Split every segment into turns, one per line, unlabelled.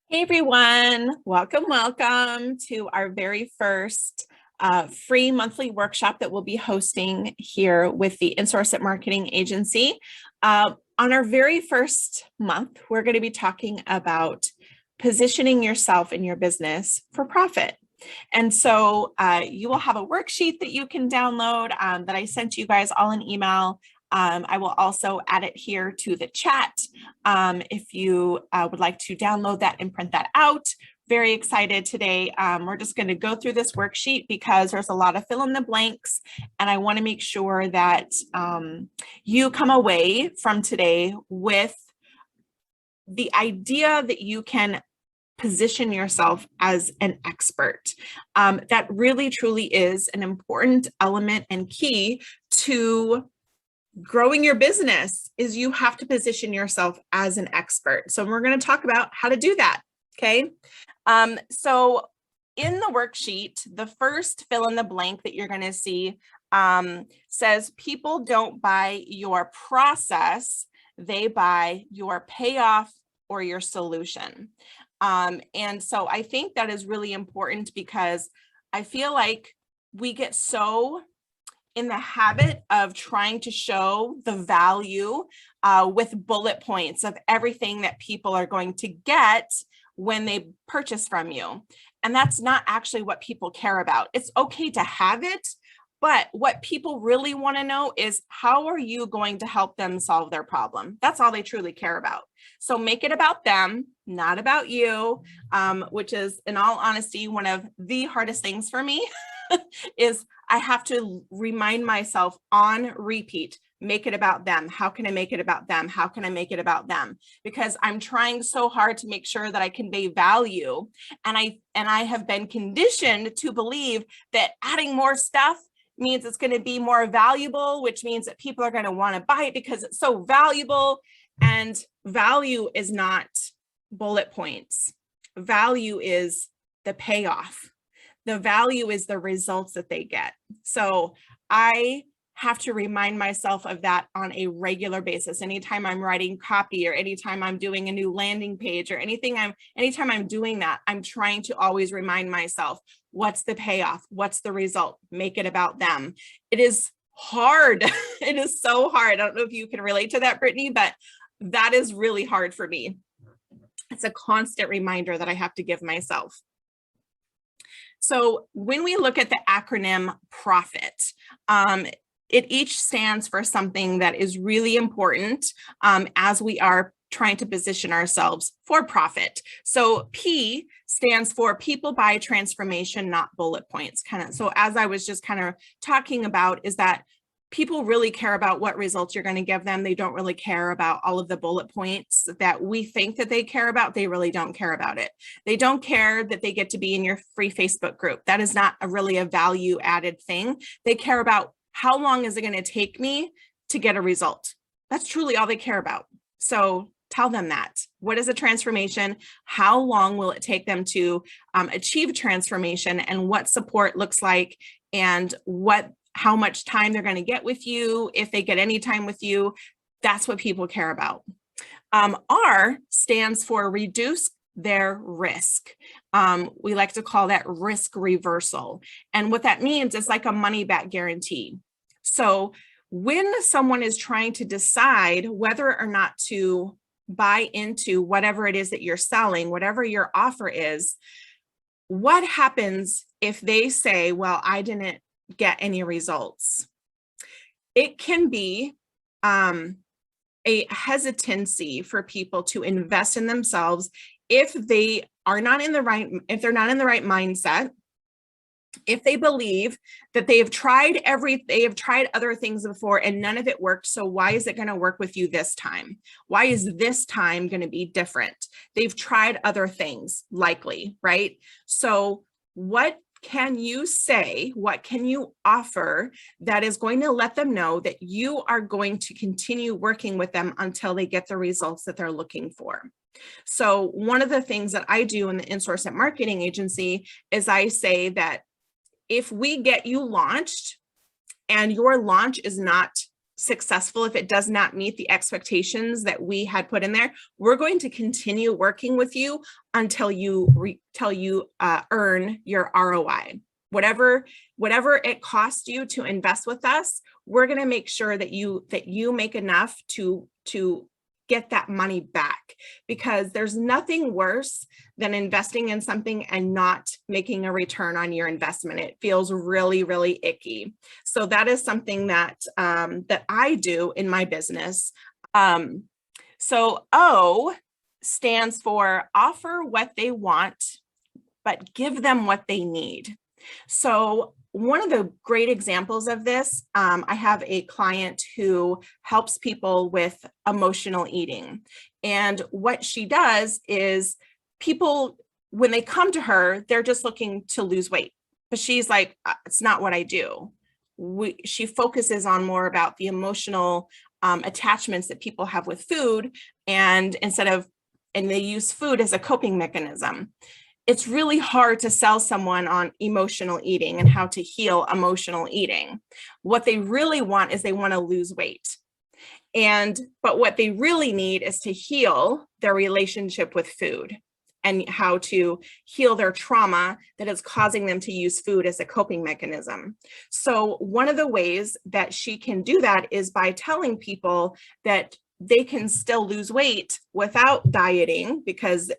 Hey everyone, welcome to our very first free monthly workshop that we'll be hosting here with the Insource Marketing Agency. On our very first month, we're going to be talking about positioning yourself in your business for profit. And so you will have a worksheet that you can download that I sent you guys all an email. I will also add it here to the chat if you would like to download that and print that out. Very excited today. We're just going to go through this worksheet because there's a lot of fill in the blanks, and I want to make sure that you come away from today with the idea that you can position yourself as an expert. That really truly is an important element and key to growing your business. Is you have to position yourself as an expert. So we're going to talk about how to do that. Okay. So in the worksheet, the first fill in the blank that you're going to see says people don't buy your process, they buy your payoff or your solution. And so I think that is really important because I feel like we get so in the habit of trying to show the value with bullet points of everything that people are going to get when they purchase from you. And that's not actually what people care about. It's okay to have it, but what people really want to know is how are you going to help them solve their problem? That's all they truly care about. So make it about them, not about you, which is, in all honesty, one of the hardest things for me is I have to remind myself on repeat, make it about them. How can I make it about them? How can I make it about them? Because I'm trying so hard to make sure that I convey value. And I have been conditioned to believe that adding more stuff means it's going to be more valuable, which means that people are going to want to buy it because it's so valuable. And value is not bullet points. Value is the payoff. The value is the results that they get. So I have to remind myself of that on a regular basis. Anytime I'm writing copy or anytime I'm doing a new landing page or anytime I'm doing that, I'm trying to always remind myself, what's the payoff? What's the result? Make it about them. It is hard. It is so hard. I don't know if you can relate to that, Brittany, but that is really hard for me. It's a constant reminder that I have to give myself. So when we look at the acronym PROFIT, it each stands for something that is really important as we are trying to position ourselves for profit. So P stands for people buy transformation, not bullet points. So as I was just kind of talking about, is that people really care about what results you're going to give them. They don't really care about all of the bullet points that we think that they care about. They really don't care about it. They don't care that they get to be in your free Facebook group. That is not really a value added thing. They care about how long is it going to take me to get a result. That's truly all they care about. So tell them that. What is a transformation? How long will it take them to achieve transformation, and what support looks like, and how much time they're going to get with you, if they get any time with you. That's what people care about. R stands for reduce their risk. We like to call that risk reversal. And what that means is like a money back guarantee. So when someone is trying to decide whether or not to buy into whatever it is that you're selling, whatever your offer is, what happens if they say, well, I didn't get any results? It can be a hesitancy for people to invest in themselves if they're not in the right mindset, if they believe that they have tried other things before and none of it worked. So why is it going to work with you this time? Why is this time going to be different? They've tried other things, likely, right? So what can you say? What can you offer that is going to let them know that you are going to continue working with them until they get the results that they're looking for? So one of the things that I do in the Insource Marketing Agency is I say that if we get you launched and your launch is not successful, if it does not meet the expectations that we had put in there, we're going to continue working with you until you earn your ROI. Whatever it costs you to invest with us, we're going to make sure that you make enough to get that money back, because there's nothing worse than investing in something and not making a return on your investment. It feels really, really icky. So that is something that that I do in my business. So O stands for offer what they want, but give them what they need. So one of the great examples of this, I have a client who helps people with emotional eating. And what she does is people, when they come to her, they're just looking to lose weight. But she's like, it's not what I do. She focuses on more about the emotional attachments that people have with food, and they use food as a coping mechanism. It's really hard to sell someone on emotional eating and how to heal emotional eating. What they really want is they want to lose weight. But what they really need is to heal their relationship with food and how to heal their trauma that is causing them to use food as a coping mechanism. So one of the ways that she can do that is by telling people that they can still lose weight without dieting, because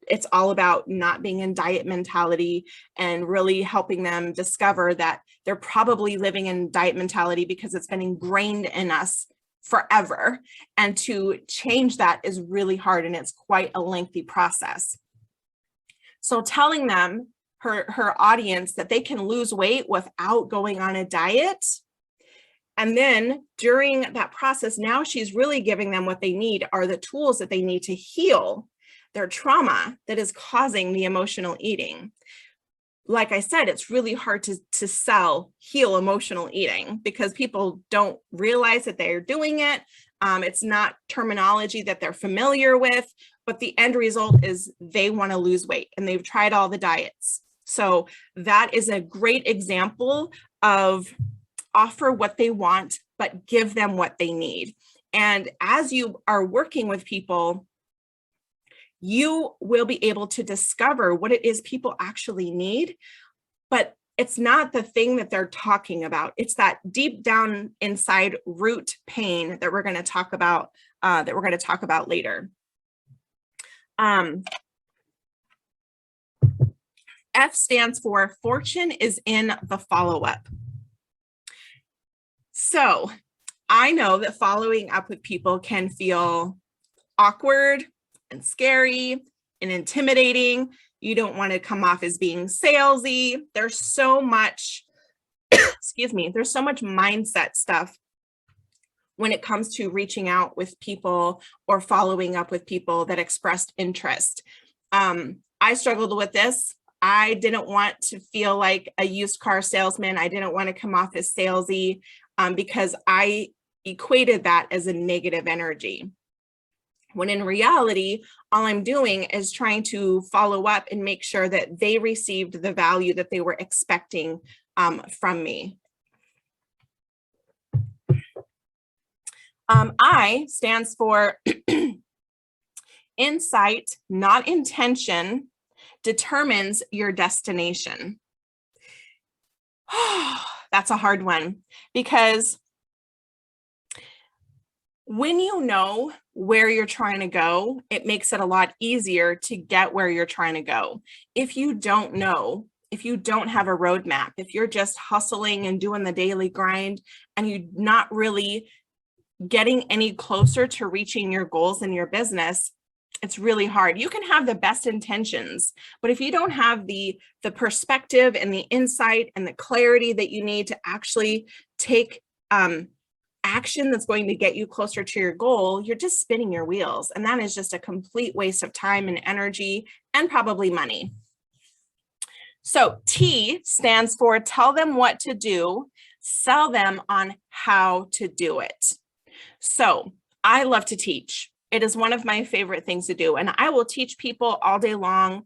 it's all about not being in diet mentality, and really helping them discover that they're probably living in diet mentality because it's been ingrained in us forever. And to change that is really hard, and it's quite a lengthy process. So telling them, her audience, that they can lose weight without going on a diet. And then during that process, now she's really giving them what they need are the tools that they need to heal their trauma that is causing the emotional eating. Like I said, it's really hard to sell heal emotional eating because people don't realize that they're doing it. It's not terminology that they're familiar with, but the end result is they want to lose weight and they've tried all the diets. So that is a great example of offer what they want, but give them what they need. And as you are working with people, you will be able to discover what it is people actually need, but it's not the thing that they're talking about. It's that deep down inside root pain that we're going to talk about, later. F stands for fortune is in the follow-up. So I know that following up with people can feel awkward and scary and intimidating. You don't want to come off as being salesy. There's so much, there's so much mindset stuff when it comes to reaching out with people or following up with people that expressed interest. I struggled with this. I didn't want to feel like a used car salesman. I didn't want to come off as salesy because I equated that as a negative energy. When in reality, all I'm doing is trying to follow up and make sure that they received the value that they were expecting from me. I stands for insight, not intention, determines your destination. That's a hard one, because when you know where you're trying to go, it makes it a lot easier to get where you're trying to go. If you don't know, if you don't have a roadmap, if you're just hustling and doing the daily grind and you're not really getting any closer to reaching your goals in your business, it's really hard. You can have the best intentions, but if you don't have the perspective and the insight and the clarity that you need to actually take action that's going to get you closer to your goal, you're just spinning your wheels. And that is just a complete waste of time and energy and probably money. So T stands for tell them what to do, sell them on how to do it. So I love to teach. It is one of my favorite things to do. And I will teach people all day long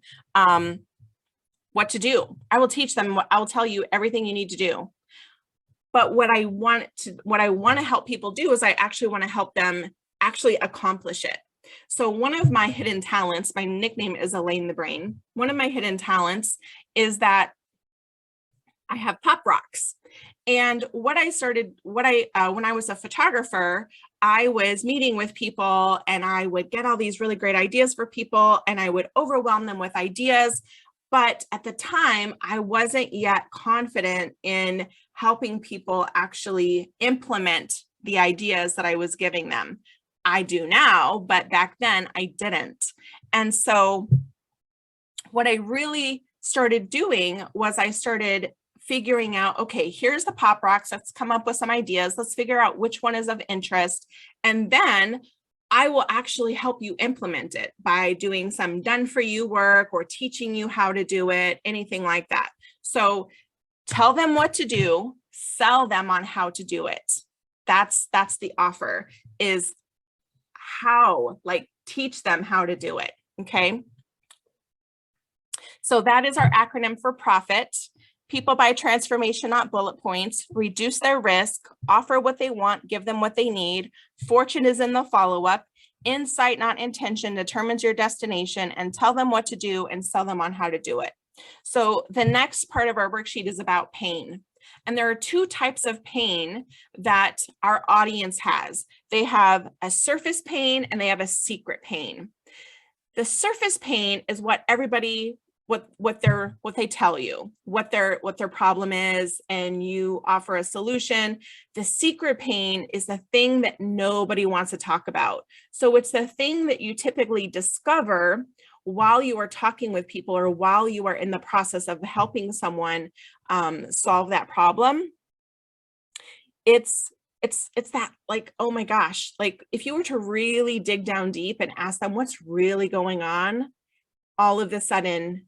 what to do. I will teach them, I will tell you everything you need to do. But what I want to help people do is I actually want to help them actually accomplish it. So one of my hidden talents, my nickname is Elaine the Brain. One of my hidden talents is that I have pop rocks. And when I was a photographer, I was meeting with people and I would get all these really great ideas for people and I would overwhelm them with ideas. But at the time, I wasn't yet confident in helping people actually implement the ideas that I was giving them. I do now, but back then I didn't. And so what I really started doing was I started figuring out, okay, here's the pop rocks. Let's come up with some ideas. Let's figure out which one is of interest. And then I will actually help you implement it by doing some done for you work or teaching you how to do it, anything like that. So tell them what to do, sell them on how to do it. That's the offer, is how, like, teach them how to do it. Okay. So that is our acronym for PROFIT. People buy transformation, not bullet points. Reduce their risk, offer what they want, give them what they need. Fortune is in the follow-up. Insight, not intention, determines your destination, and tell them what to do and sell them on how to do it. So the next part of our worksheet is about pain. And there are two types of pain that our audience has. They have a surface pain and they have a secret pain. The surface pain is what everybody, what they tell you, what their problem is, and you offer a solution. The secret pain is the thing that nobody wants to talk about. So it's the thing that you typically discover while you are talking with people or while you are in the process of helping someone solve that problem. It's that, like, oh my gosh, like if you were to really dig down deep and ask them what's really going on, all of a sudden,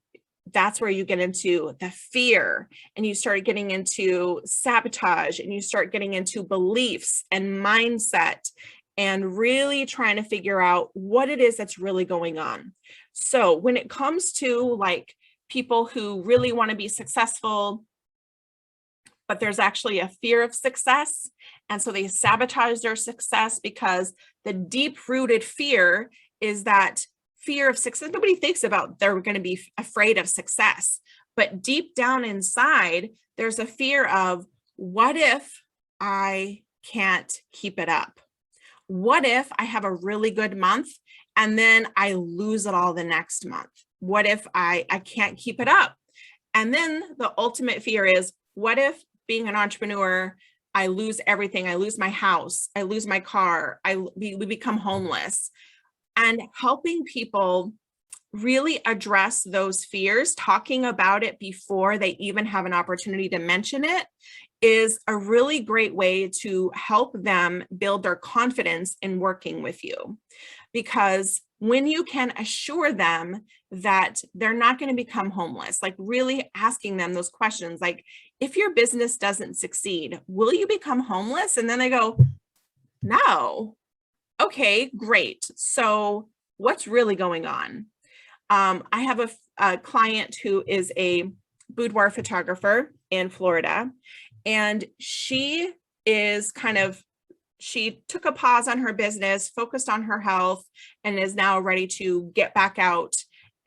that's where you get into the fear and you start getting into sabotage and you start getting into beliefs and mindset and really trying to figure out what it is that's really going on. So when it comes to like people who really want to be successful, but there's actually a fear of success, and so they sabotage their success because the deep-rooted fear is that fear of success. Nobody thinks about they're going to be afraid of success, but deep down inside, there's a fear of, what if I can't keep it up? What if I have a really good month and then I lose it all the next month? What if I can't keep it up? And then the ultimate fear is, what if being an entrepreneur, I lose everything? I lose my house, I lose my car, we become homeless. And helping people really address those fears, talking about it before they even have an opportunity to mention it, is a really great way to help them build their confidence in working with you. Because when you can assure them that they're not going to become homeless, like really asking them those questions, like, if your business doesn't succeed, will you become homeless? And then they go, no. Okay, great. So what's really going on? I have a client who is a boudoir photographer in Florida, and she took a pause on her business, focused on her health, and is now ready to get back out.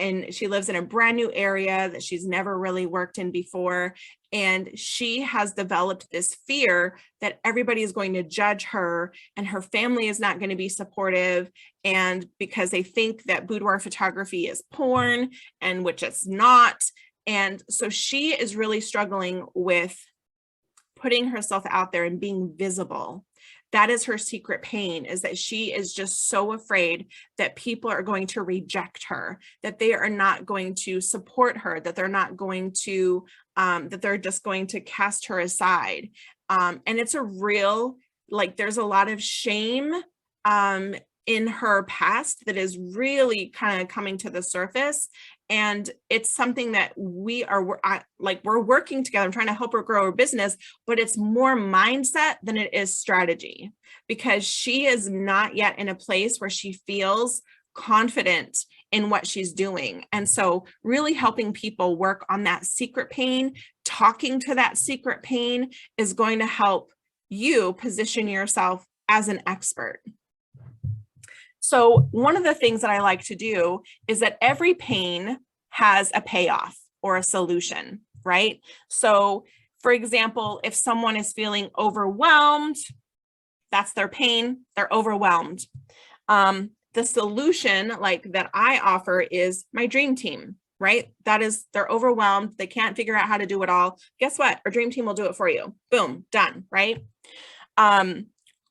And she lives in a brand new area that she's never really worked in before. And she has developed this fear that everybody is going to judge her and her family is not going to be supportive. And because they think that boudoir photography is porn, and which it's not. And so she is really struggling with putting herself out there and being visible. That is her secret pain, is that she is just so afraid that people are going to reject her, that they are not going to support her, that they're not going to, that they're just going to cast her aside. And it's a real, like, there's a lot of shame in her past that is really kind of coming to the surface. And it's something that we're working together. I'm trying to help her grow her business, but it's more mindset than it is strategy, because she is not yet in a place where she feels confident in what she's doing. And so really helping people work on that secret pain, talking to that secret pain is going to help you position yourself as an expert. So one of the things that I like to do is that every pain has a payoff or a solution, right? So for example, if someone is feeling overwhelmed, that's their pain, they're overwhelmed. The solution like that I offer is my dream team, right? That is, they're overwhelmed, they can't figure out how to do it all. Guess what? Our dream team will do it for you. Boom, done, right?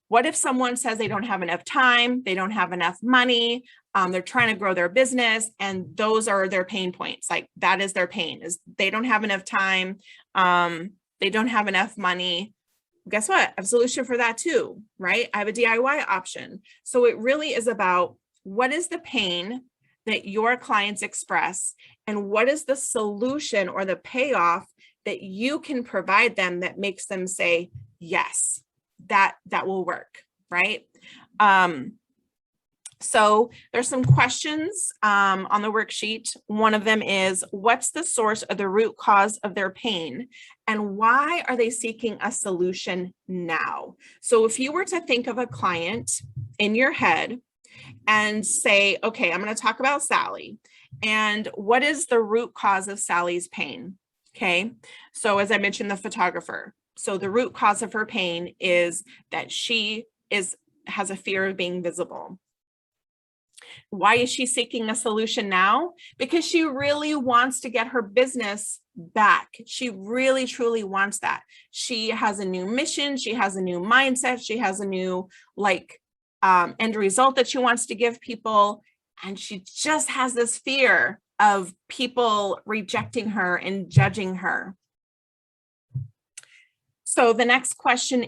What if someone says they don't have enough time, they don't have enough money, they're trying to grow their business, and those are their pain points. Like that is their pain, is they don't have enough time, they don't have enough money. Guess what? I have a solution for that too, right? I have a DIY option. So it really is about what is the pain that your clients express and what is the solution or the payoff that you can provide them that makes them say, yes, that will work, right? So there's some questions on the worksheet. One of them is, what's the source or the root cause of their pain? And why are they seeking a solution now? So if you were to think of a client in your head and say, okay, I'm going to talk about Sally. And what is the root cause of Sally's pain? Okay, so as I mentioned, the photographer. So the root cause of her pain is that she has a fear of being visible. Why is she seeking a solution now? Because she really wants to get her business back. She really, truly wants that. She has a new mission. She has a new mindset. She has a new end result that she wants to give people. And she just has this fear of people rejecting her and judging her. So the next question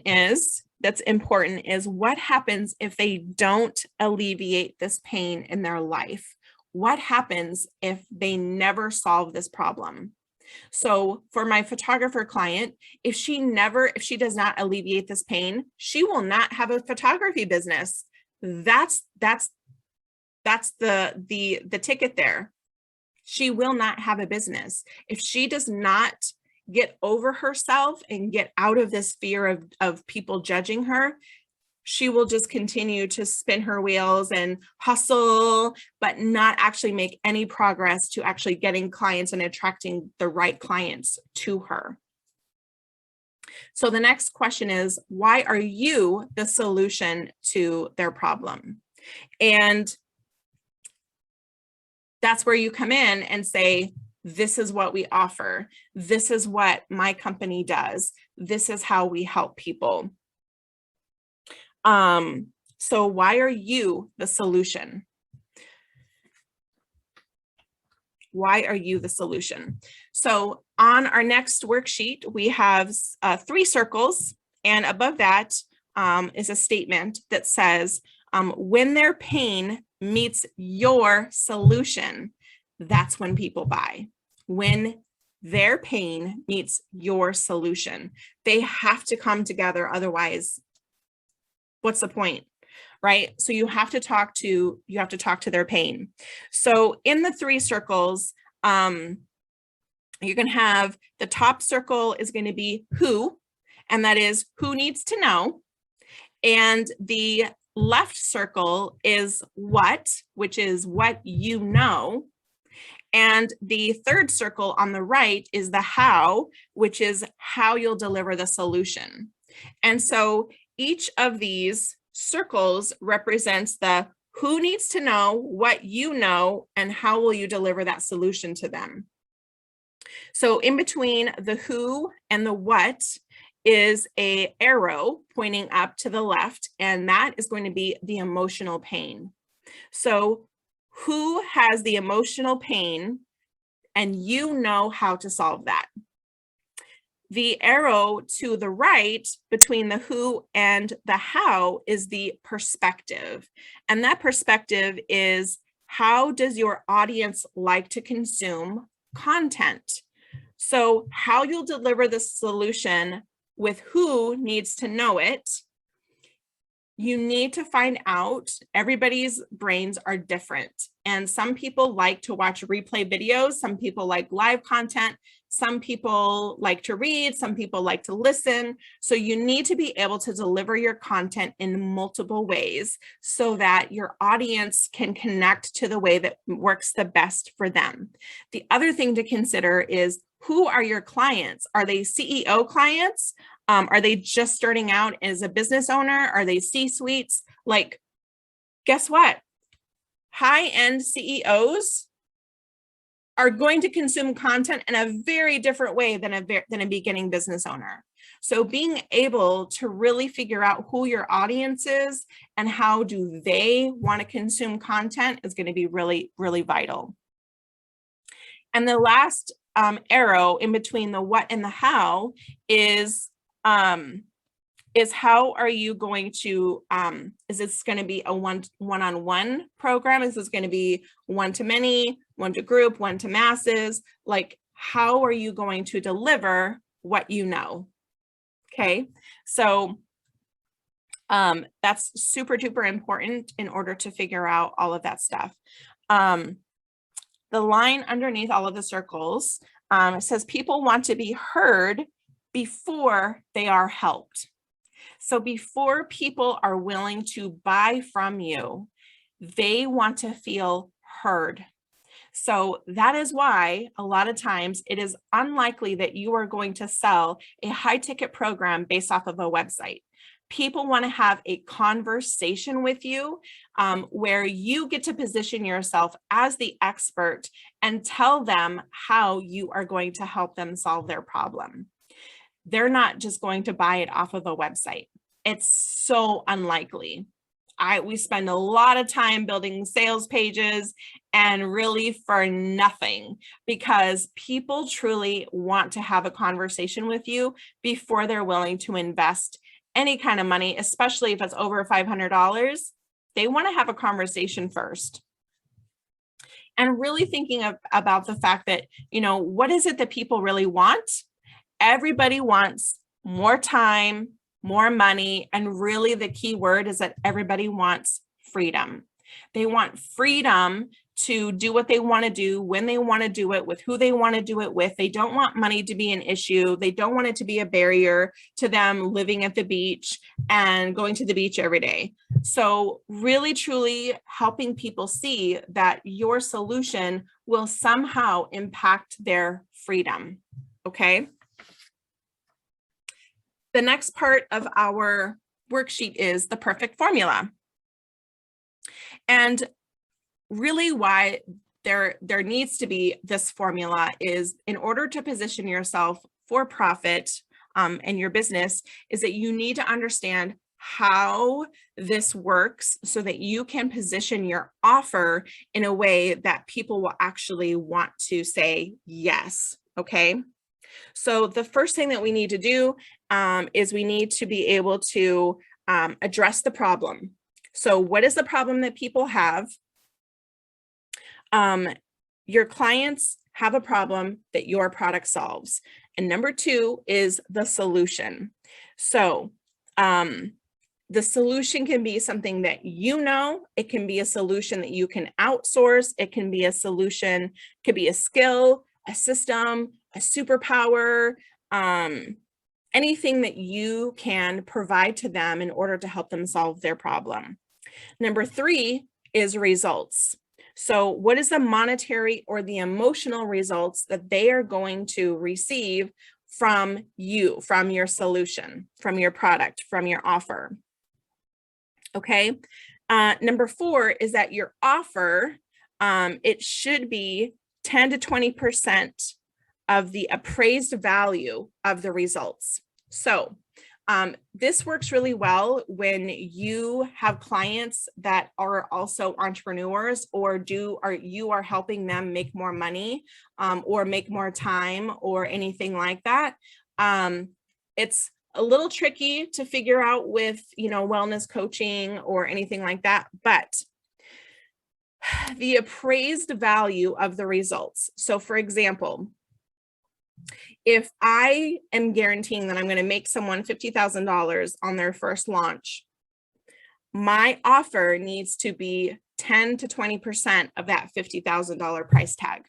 that's important is, what happens if they don't alleviate this pain in their life? What happens if they never solve this problem? So for my photographer client, if she does not alleviate this pain, she will not have a photography business. That's the ticket there. She will not have a business. If she does not get over herself and get out of this fear of people judging her, she will just continue to spin her wheels and hustle, but not actually make any progress to actually getting clients and attracting the right clients to her. So the next question is, why are you the solution to their problem? And that's where you come in and say, this is what we offer. This is what my company does. This is how we help people. So why are you the solution? Why are you the solution? So on our next worksheet, we have 3 circles, and above that is a statement that says, when their pain meets your solution, that's when people buy. When their pain meets your solution, they have to come together. Otherwise, what's the point, right? So you have to talk to their pain. So in the 3 circles, you're going to have the top circle is going to be who, and that is who needs to know. And the left circle is what, which is what you know. And the third circle on the right is the how, which is how you'll deliver the solution. And so each of these circles represents the who needs to know, what you know, and how will you deliver that solution to them. So in between the who and the what is an arrow pointing up to the left, and that is going to be the emotional pain. So who has the emotional pain, and you know how to solve that. The arrow to the right between the who and the how is the perspective. And that perspective is, how does your audience like to consume content? So how you'll deliver the solution with who needs to know it you need to find out, everybody's brains are different. And some people like to watch replay videos. Some people like live content. Some people like to read. Some people like to listen. So you need to be able to deliver your content in multiple ways so that your audience can connect to the way that works the best for them. The other thing to consider is, who are your clients? Are they CEO clients? Are they just starting out as a business owner? Are they C-suites? Like, guess what? High-end CEOs are going to consume content in a very different way than a beginning business owner. So being able to really figure out who your audience is and how do they want to consume content is going to be really, really vital. And the last arrow in between the what and the how is how are you going to, is this going to be a one-on-one program? Is this going to be one to many, one to group, one to masses? Like, how are you going to deliver what you know? Okay, so that's super duper important in order to figure out all of that stuff. The line underneath all of the circles says people want to be heard before they are helped. So before people are willing to buy from you, they want to feel heard. So that is why a lot of times it is unlikely that you are going to sell a high ticket program based off of a website. People want to have a conversation with you where you get to position yourself as the expert and tell them how you are going to help them solve their problem. They're not just going to buy it off of a website. It's so unlikely. We spend a lot of time building sales pages and really for nothing, because people truly want to have a conversation with you before they're willing to invest any kind of money, especially if it's over $500. They want to have a conversation first. And really thinking about the fact that, what is it that people really want? Everybody wants more time, more money, and really the key word is that everybody wants freedom. They want freedom to do what they want to do, when they want to do it, with who they want to do it with. They don't want money to be an issue. They don't want it to be a barrier to them living at the beach and going to the beach every day. So really, truly helping people see that your solution will somehow impact their freedom. Okay. The next part of our worksheet is the perfect formula. And really why there needs to be this formula is, in order to position yourself for profit in your business, is that you need to understand how this works so that you can position your offer in a way that people will actually want to say yes. Okay. So the first thing that we need to do is we need to be able to address the problem. So what is the problem that people have? Your clients have a problem that your product solves. And number two is the solution. So the solution can be something that it can be a solution that you can outsource. It can be a solution, it could be a skill, a system, a superpower, anything that you can provide to them in order to help them solve their problem. Number three is results. So what is the monetary or the emotional results that they are going to receive from you, from your solution, from your product, from your offer? Okay. Number four is that your offer, it should be 10 to 20% of the appraised value of the results. So this works really well when you have clients that are also entrepreneurs, or you are helping them make more money or make more time or anything like that. It's a little tricky to figure out with, wellness coaching or anything like that, but the appraised value of the results. So for example, if I am guaranteeing that I'm going to make someone $50,000 on their first launch, my offer needs to be 10 to 20% of that $50,000 price tag.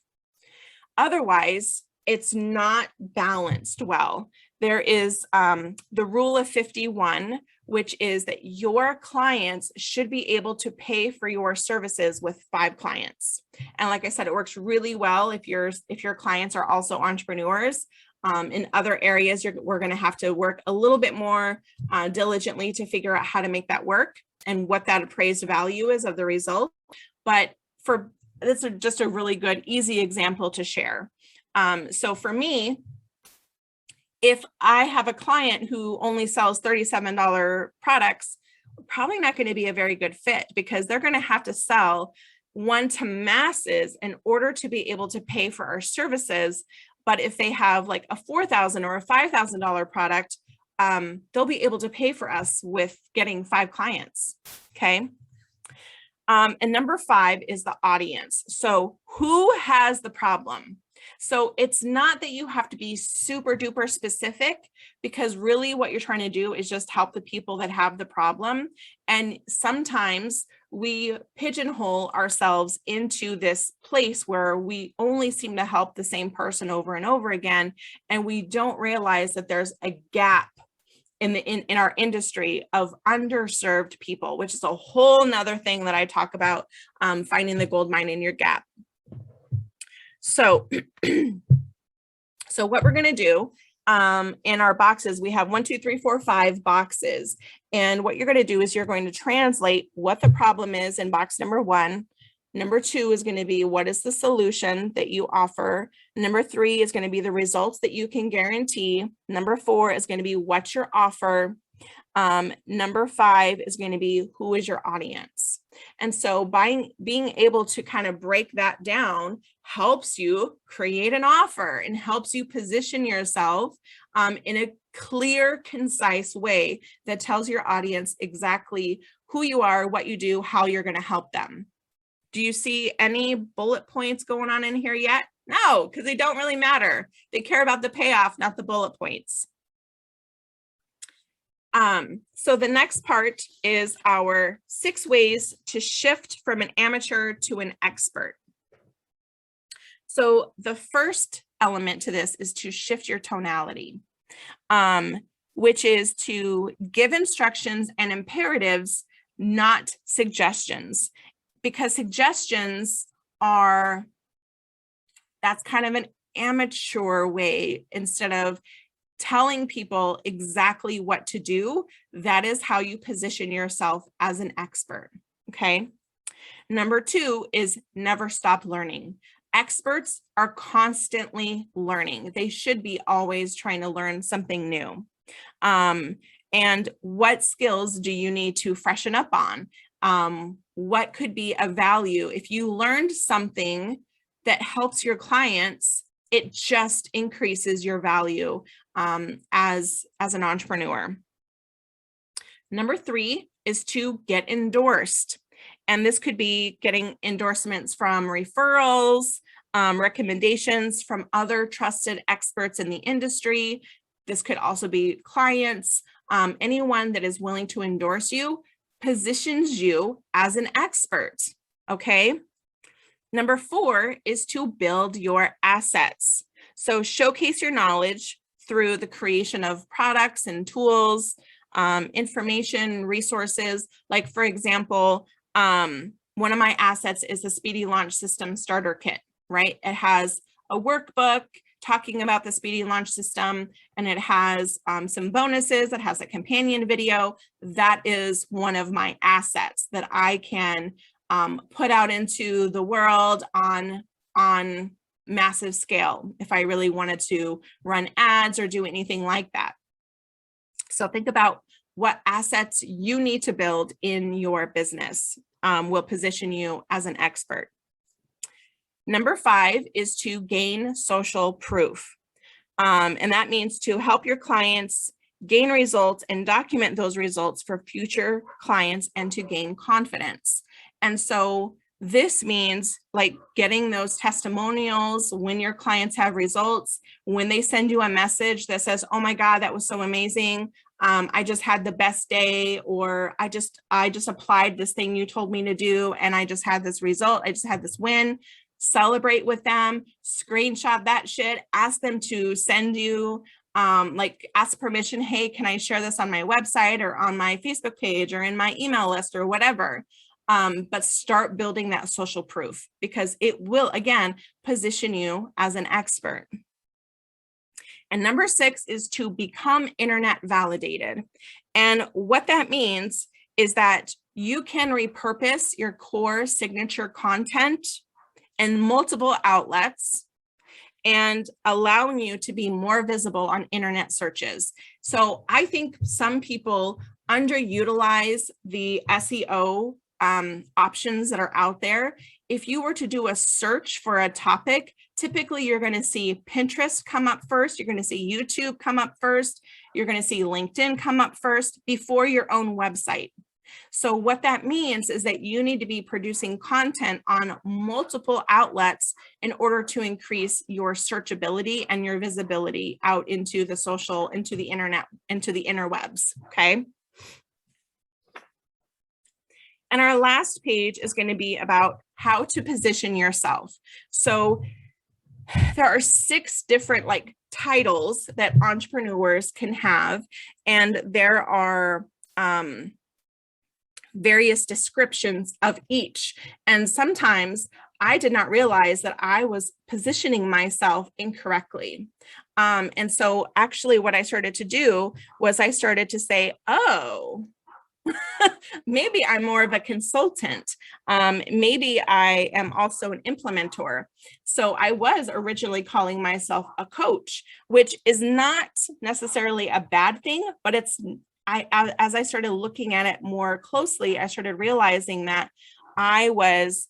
Otherwise, it's not balanced well. There is the rule of 51, which is that your clients should be able to pay for your services with 5 clients. And like I said, it works really well if your clients are also entrepreneurs. In other areas, we're going to have to work a little bit more diligently to figure out how to make that work and what that appraised value is of the result. But this is just a really good, easy example to share. So for me, if I have a client who only sells $37 products, probably not going to be a very good fit, because they're going to have to sell one to masses in order to be able to pay for our services. But if they have like a $4,000 or a $5,000 product, they'll be able to pay for us with getting 5 clients. Okay. And number 5 is the audience. So who has the problem? So it's not that you have to be super duper specific, because really what you're trying to do is just help the people that have the problem. And sometimes we pigeonhole ourselves into this place where we only seem to help the same person over and over again. And we don't realize that there's a gap in our industry of underserved people, which is a whole nother thing that I talk about, finding the gold mine in your gap. So, so what we're going to do in our boxes, we have 1, 2, 3, 4, 5 boxes. And what you're going to do is you're going to translate what the problem is in box number 1. Number 2 is going to be, what is the solution that you offer? Number 3 is going to be the results that you can guarantee. Number 4 is going to be, what's your offer? Number 5 is going to be, who is your audience? And so being able to kind of break that down helps you create an offer and helps you position yourself in a clear, concise way that tells your audience exactly who you are, what you do, how you're going to help them. Do you see any bullet points going on in here yet? No, because they don't really matter. They care about the payoff, not the bullet points. So the next part is our 6 ways to shift from an amateur to an expert. So the first element to this is to shift your tonality, which is to give instructions and imperatives, not suggestions. Because suggestions that's kind of an amateur way. Instead of telling people exactly what to do, that is how you position yourself as an expert, okay? Number 2 is never stop learning. Experts are constantly learning. They should be always trying to learn something new. And what skills do you need to freshen up on? What could be of value? If you learned something that helps your clients, it just increases your value as an entrepreneur. Number 3 is to get endorsed. And this could be getting endorsements from referrals, recommendations from other trusted experts in the industry. This could also be clients. Anyone that is willing to endorse you positions you as an expert, okay? Number 4 is to build your assets. So showcase your knowledge through the creation of products and tools, information, resources. Like, for example, one of my assets is the Speedy Launch System Starter Kit, right? It has a workbook talking about the Speedy Launch System, and it has some bonuses. It has a companion video. That is one of my assets that I can put out into the world on massive scale if I really wanted to run ads or do anything like that. So think about what assets you need to build in your business will position you as an expert. Number 5 is to gain social proof. And that means to help your clients gain results and document those results for future clients and to gain confidence. And so this means like getting those testimonials when your clients have results, when they send you a message that says, oh my God, that was so amazing. I just had the best day, or I just applied this thing you told me to do and I just had this result. I just had this win. Celebrate with them, screenshot that shit, ask them to send you like ask permission. Hey, can I share this on my website or on my Facebook page or in my email list or whatever? But start building that social proof, because it will, again, position you as an expert. And number 6 is to become internet validated. And what that means is that you can repurpose your core signature content in multiple outlets and allowing you to be more visible on internet searches. So I think some people underutilize the SEO options that are out there. If you were to do a search for a topic, typically you're going to see Pinterest come up first. You're going to see YouTube come up first. You're going to see LinkedIn come up first before your own website. So what that means is that you need to be producing content on multiple outlets in order to increase your searchability and your visibility out into the social, into the internet, into the interwebs, okay? And our last page is going to be about how to position yourself. So there are 6 different titles that entrepreneurs can have, and there are various descriptions of each. And sometimes I did not realize that I was positioning myself incorrectly. And so actually what I started to do was I started to say, oh, maybe I'm more of a consultant. Maybe I am also an implementer. So I was originally calling myself a coach, which is not necessarily a bad thing, but as I started looking at it more closely, I started realizing that I was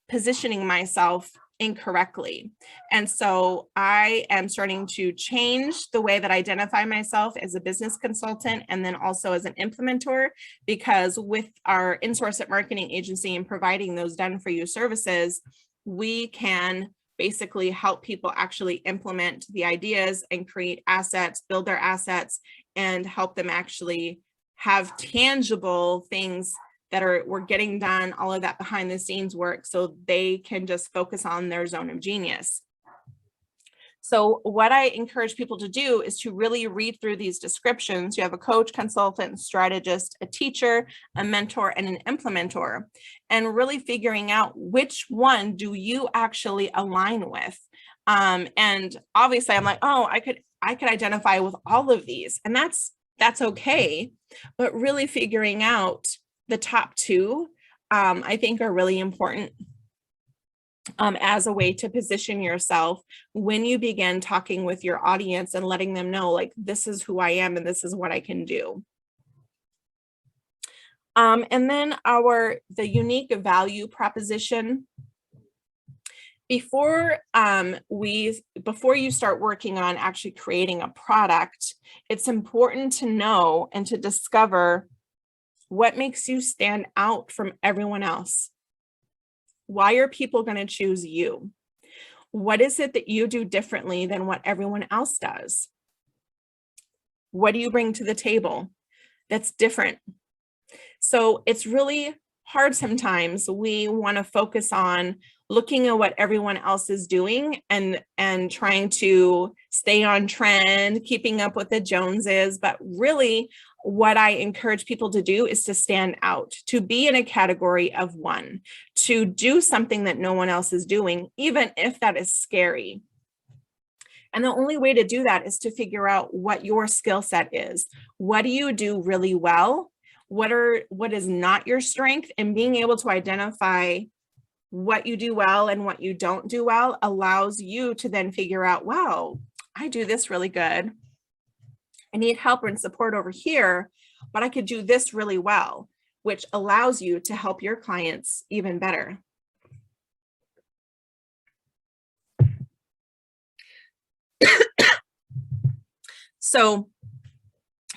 positioning myself incorrectly. And so I am starting to change the way that I identify myself as a business consultant and then also as an implementer, because with our In-Source It marketing agency and providing those done for you services, we can basically help people actually implement the ideas and create assets, build their assets, and help them actually have tangible things that we're getting done, all of that behind the scenes work, so they can just focus on their zone of genius. So what I encourage people to do is to really read through these descriptions. You have a coach, consultant, strategist, a teacher, a mentor, and an implementer, and really figuring out which one do you actually align with. And obviously I'm like, oh, I could identify with all of these, and that's okay. But really figuring out the top 2, I think are really important as a way to position yourself when you begin talking with your audience and letting them know, this is who I am and this is what I can do. And then the unique value proposition. Before you start working on actually creating a product, it's important to know and to discover what makes you stand out from everyone else. Why are people going to choose you? What is it that you do differently than what everyone else does? What do you bring to the table that's different? So it's really hard sometimes. We want to focus on looking at what everyone else is doing and trying to stay on trend, keeping up with the Joneses. But really, what I encourage people to do is to stand out, to be in a category of one, to do something that no one else is doing, even if that is scary. And the only way to do that is to figure out what your skill set is. What do you do really well? What is not your strength? And being able to identify what you do well and what you don't do well allows you to then figure out, wow, I do this really good. I need help and support over here, but I could do this really well, which allows you to help your clients even better. So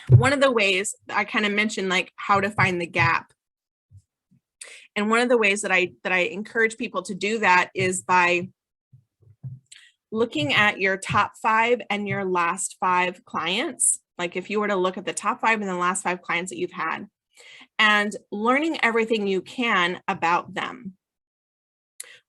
one of the ways I kind of mentioned, how to find the gap. And one of the ways that I encourage people to do that is by looking at your top 5 and your last 5 clients Like if you were to look at the top 5 and the last 5 clients that you've had, and learning everything you can about them.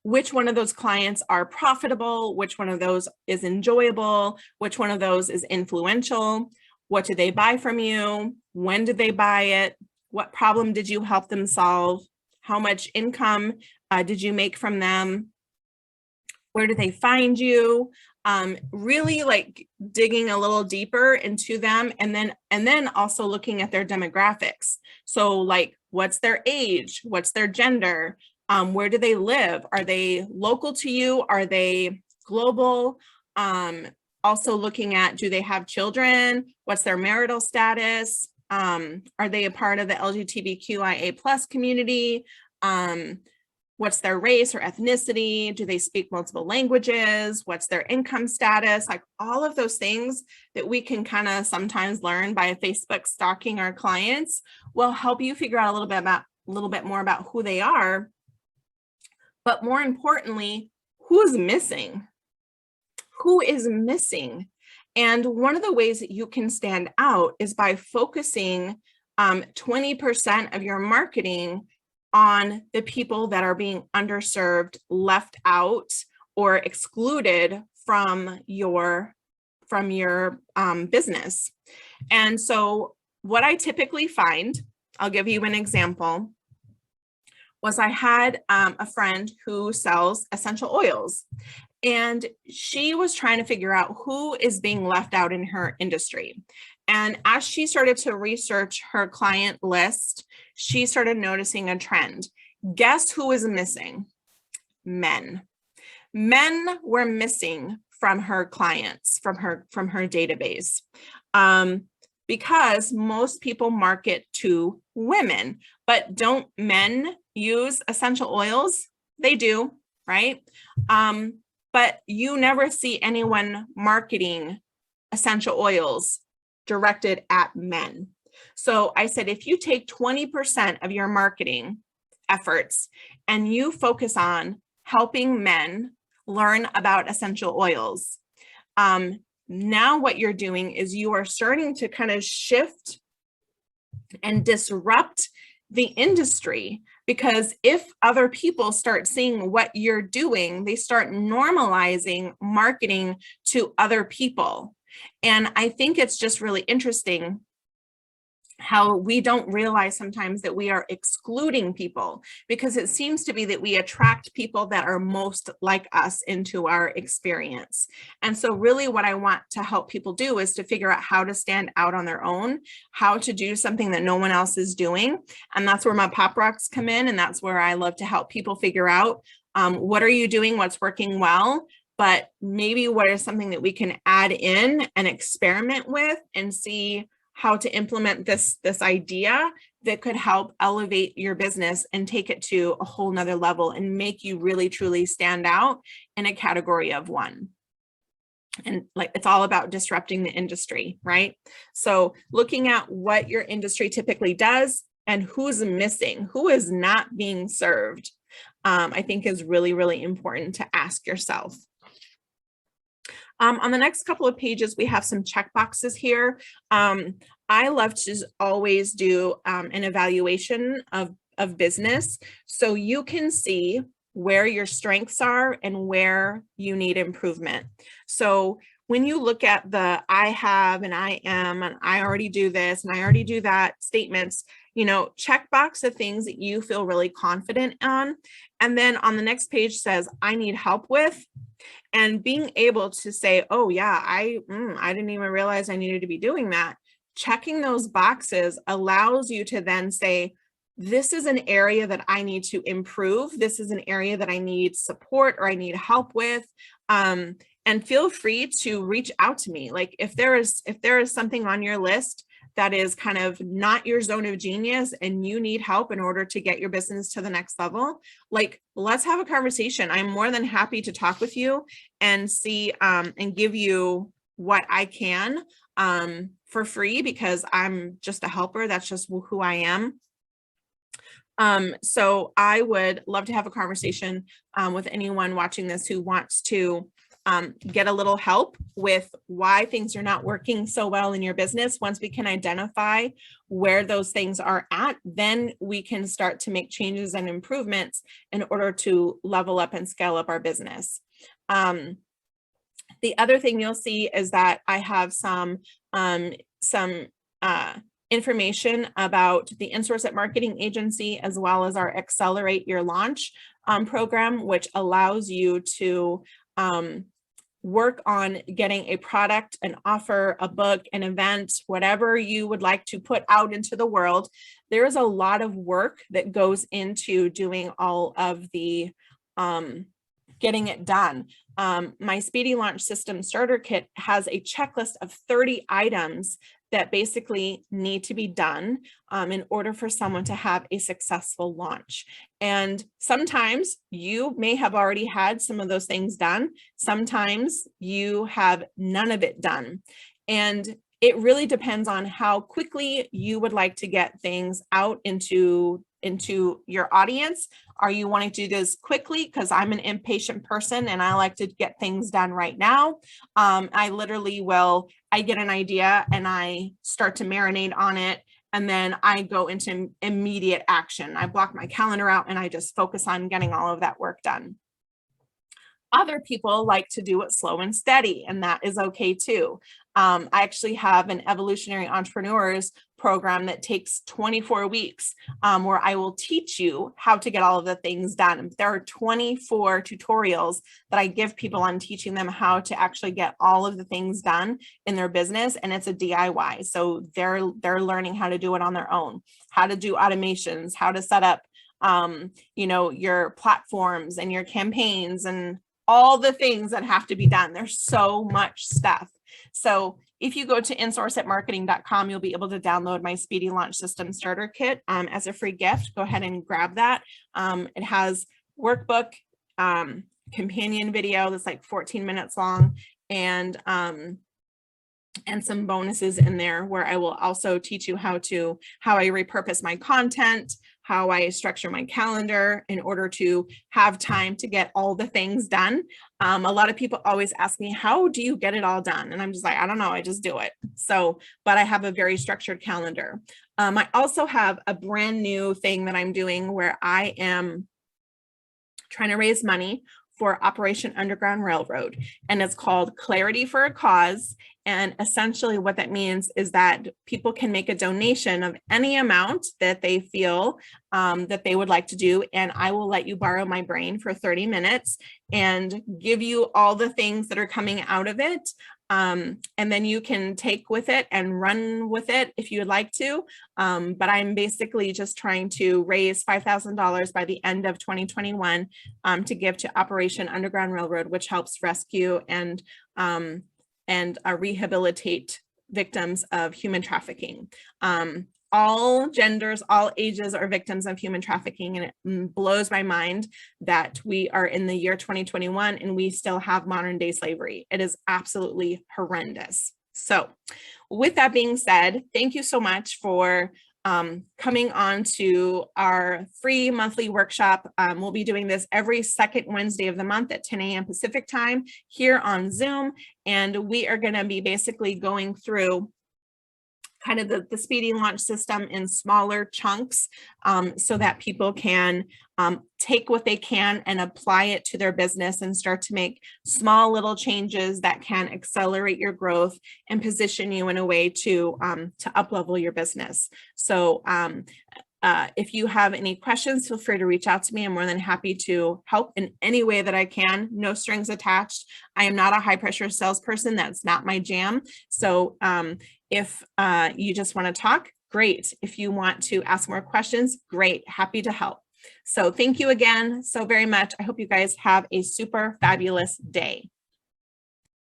Which one of those clients are profitable? Which one of those is enjoyable? Which one of those is influential? What did they buy from you? When did they buy it? What problem did you help them solve? How much income did you make from them? Where do they find you? Really like digging a little deeper into them, and then also looking at their demographics. So like, what's their age? What's their gender? Where do they live? Are they local to you? Are they global? Also looking at, do they have children? What's their marital status? Are they a part of the LGBTQIA+ community? What's their race or ethnicity? Do they speak multiple languages? What's their income status? Like all of those things that we can kind of sometimes learn by Facebook stalking our clients will help you figure out a little bit more about who they are. But more importantly, who's missing? Who is missing? And one of the ways that you can stand out is by focusing 20% of your marketing on the people that are being underserved, left out, or excluded from your business. And so what I typically find, I'll give you an example, was I had a friend who sells essential oils, and she was trying to figure out who is being left out in her industry. And as she started to research her client list, she started noticing a trend. Guess who is missing? Men. Men were missing from her clients, from her database, because most people market to women. But don't men use essential oils? They do, right? But you never see anyone marketing essential oils directed at men. So I said, if you take 20% of your marketing efforts and you focus on helping men learn about essential oils, now what you're doing is you are starting to kind of shift and disrupt the industry, because if other people start seeing what you're doing, they start normalizing marketing to other people. And I think it's just really interesting how we don't realize sometimes that we are excluding people, because it seems to be that we attract people that are most like us into our experience. And so really what I want to help people do is to figure out how to stand out on their own, how to do something that no one else is doing. And that's where my pop rocks come in. And that's where I love to help people figure out what are you doing, what's working well, but maybe what is something that we can add in and experiment with and see how to implement this idea that could help elevate your business and take it to a whole nother level and make you really truly stand out in a category of one. And like, it's all about disrupting the industry, right? So looking at what your industry typically does and who's missing, who is not being served, I think is really, really important to ask yourself. On the next couple of pages, we have some check boxes here. I love to always do an evaluation of business, so you can see where your strengths are and where you need improvement. So when you look at the I have and I am and I already do this and I already do that statements, check box the things that you feel really confident on. And then on the next page says, I need help with. And being able to say, oh yeah, I didn't even realize I needed to be doing that. Checking those boxes allows you to then say, this is an area that I need to improve. This is an area that I need support or I need help with. And feel free to reach out to me. Like if there is something on your list that is kind of not your zone of genius and you need help in order to get your business to the next level, like let's have a conversation. I'm more than happy to talk with you and see and give you what I can for free, because I'm just a helper. That's just who I am. So I would love to have a conversation with anyone watching this who wants to get a little help with why things are not working so well in your business. Once we can identify where those things are at, then we can start to make changes and improvements in order to level up and scale up our business. The other thing you'll see is that I have some information about the In-Source It Marketing Agency, as well as our Accelerate Your Launch program, which allows you to work on getting a product, an offer, a book, an event, whatever you would like to put out into the world. There is a lot of work that goes into doing all of the getting it done. My Speedy Launch System Starter Kit has a checklist of 30 items that basically need to be done in order for someone to have a successful launch. And sometimes you may have already had some of those things done. Sometimes you have none of it done. And it really depends on how quickly you would like to get things out into your audience. Are you wanting to do this quickly? Because I'm an impatient person and I like to get things done right now. I get an idea and I start to marinate on it, and then I go into immediate action. I block my calendar out and I just focus on getting all of that work done. Other people like to do it slow and steady, and that is okay too. I actually have an Evolutionary Entrepreneurs program that takes 24 weeks where I will teach you how to get all of the things done. There are 24 tutorials that I give people on teaching them how to actually get all of the things done in their business, and it's a DIY. So they're learning how to do it on their own, how to do automations, how to set up your platforms and your campaigns and all the things that have to be done. There's so much stuff. So if you go to insourceitmarketing.com, you'll be able to download my Speedy Launch System Starter Kit as a free gift. Go ahead and grab that. It has workbook, companion video that's like 14 minutes long, and some bonuses in there where I will also teach you how I repurpose my content, how I structure my calendar in order to have time to get all the things done. A lot of people always ask me, how do you get it all done? And I'm just like, I don't know, I just do it. But I have a very structured calendar. I also have a brand new thing that I'm doing where I am trying to raise money for Operation Underground Railroad, and it's called Clarity for a Cause. And essentially what that means is that people can make a donation of any amount that they feel that they would like to do. And I will let you borrow my brain for 30 minutes and give you all the things that are coming out of it. And then you can take with it and run with it if you would like to. But I'm basically just trying to raise $5,000 by the end of 2021 to give to Operation Underground Railroad, which helps rescue and rehabilitate victims of human trafficking. All genders, all ages are victims of human trafficking, and it blows my mind that we are in the year 2021 and we still have modern day slavery. It is absolutely horrendous. So with that being said, thank you so much for coming on to our free monthly workshop. We'll be doing this every second Wednesday of the month at 10 a.m. Pacific time here on Zoom. And we are going to be basically going through kind of the Speedy Launch system in smaller chunks so that people can take what they can and apply it to their business and start to make small little changes that can accelerate your growth and position you in a way to up-level your business. So if you have any questions, feel free to reach out to me. I'm more than happy to help in any way that I can. No strings attached. I am not a high pressure salesperson. That's not my jam. So if you just want to talk, great. If you want to ask more questions, great. Happy to help. So thank you again so very much. I hope you guys have a super fabulous day.